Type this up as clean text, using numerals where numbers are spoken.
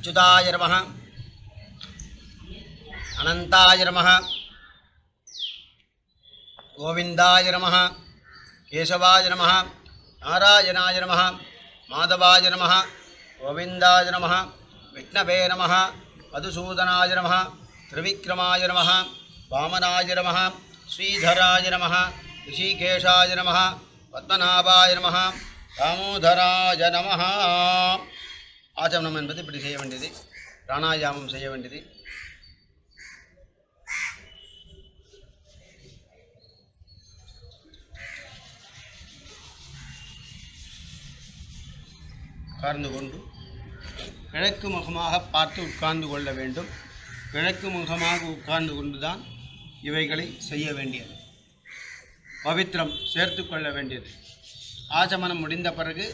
अच्युताय नमः अनंताय नमः गोविंदाय नमः केशवाय नमः नारायणाय नमः माधवाय नमः गोविंदाय नमः विष्णवे नमः मधुसूदनाय नमः त्रिविक्रमाय नमः वामनाय नमः श्रीधराय नमः ऋषिकेशाय नमः पद्मनाभाय नमः दामोदराय नमः ஆச்சமனம் என்பது இப்படி செய்ய வேண்டியது பிராணாயாமம் செய்ய வேண்டியது உட்கார்ந்து கொண்டு கிழக்கு முகமாக பார்த்து உட்கார்ந்து கொள்ள வேண்டும் கிழக்கு முகமாக உட்கார்ந்து கொண்டுதான் இவைகளை செய்ய வேண்டியது பவித்திரம் சேர்த்து கொள்ள வேண்டியது ஆச்சமனம் முடிந்த பிறகு